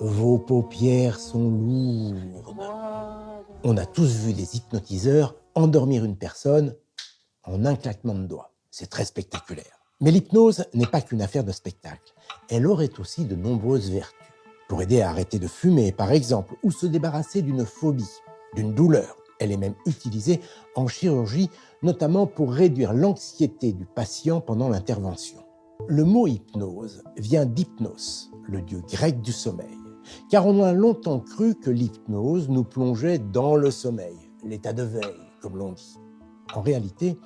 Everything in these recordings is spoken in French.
Vos paupières sont lourdes. On a tous vu des hypnotiseurs endormir une personne en un claquement de doigts. C'est très spectaculaire. Mais l'hypnose n'est pas qu'une affaire de spectacle. Elle aurait aussi de nombreuses vertus. Pour aider à arrêter de fumer, par exemple, ou se débarrasser d'une phobie, d'une douleur. Elle est même utilisée en chirurgie, notamment pour réduire l'anxiété du patient pendant l'intervention. Le mot hypnose vient d'hypnos, le dieu grec du sommeil. Car on a longtemps cru que l'hypnose nous plongeait dans le sommeil, l'état de veille, comme l'on dit. En réalité,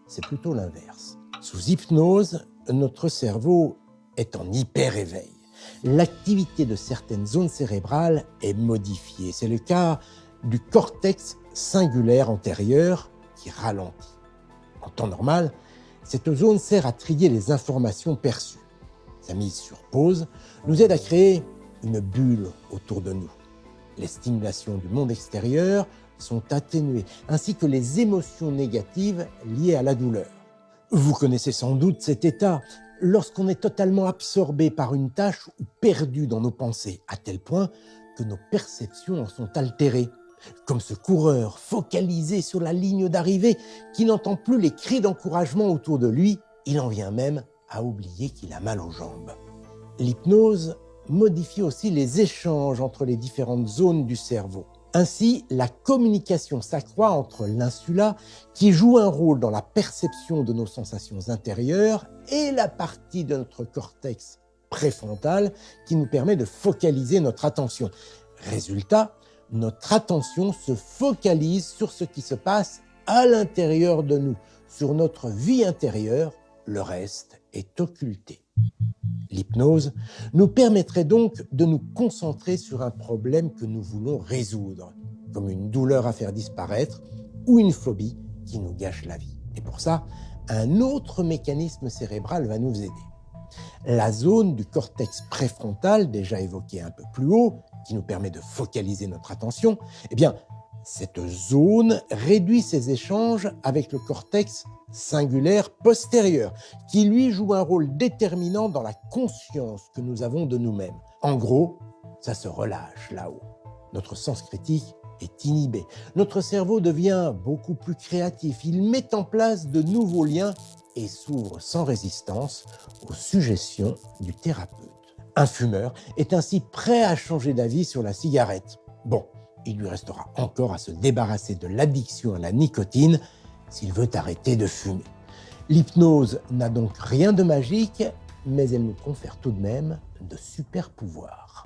c'est plutôt l'inverse. Sous hypnose, notre cerveau est en hyper-éveil. L'activité de certaines zones cérébrales est modifiée. C'est le cas du cortex singulaire antérieur qui ralentit. En temps normal, cette zone sert à trier les informations perçues. Sa mise sur pause nous aide à créer une bulle autour de nous. Les stimulations du monde extérieur sont atténuées, ainsi que les émotions négatives liées à la douleur. Vous connaissez sans doute cet état, lorsqu'on est totalement absorbé par une tâche ou perdu dans nos pensées, à tel point que nos perceptions en sont altérées. Comme ce coureur focalisé sur la ligne d'arrivée qui n'entend plus les cris d'encouragement autour de lui, il en vient même à oublier qu'il a mal aux jambes. L'hypnose modifie aussi les échanges entre les différentes zones du cerveau. Ainsi, la communication s'accroît entre l'insula, qui joue un rôle dans la perception de nos sensations intérieures, et la partie de notre cortex préfrontal qui nous permet de focaliser notre attention. Résultat, notre attention se focalise sur ce qui se passe à l'intérieur de nous, sur notre vie intérieure. Le reste est occulté. L'hypnose nous permettrait donc de nous concentrer sur un problème que nous voulons résoudre, comme une douleur à faire disparaître ou une phobie qui nous gâche la vie. Et pour ça, un autre mécanisme cérébral va nous aider. La zone du cortex préfrontal, déjà évoquée un peu plus haut, qui nous permet de focaliser notre attention, eh bien, cette zone réduit ses échanges avec le cortex singulaire postérieur, qui lui joue un rôle déterminant dans la conscience que nous avons de nous-mêmes. En gros, ça se relâche là-haut. Notre sens critique est inhibé. Notre cerveau devient beaucoup plus créatif. Il met en place de nouveaux liens et s'ouvre sans résistance aux suggestions du thérapeute. Un fumeur est ainsi prêt à changer d'avis sur la cigarette. Bon, il lui restera encore à se débarrasser de l'addiction à la nicotine s'il veut arrêter de fumer. L'hypnose n'a donc rien de magique, mais elle nous confère tout de même de super pouvoirs.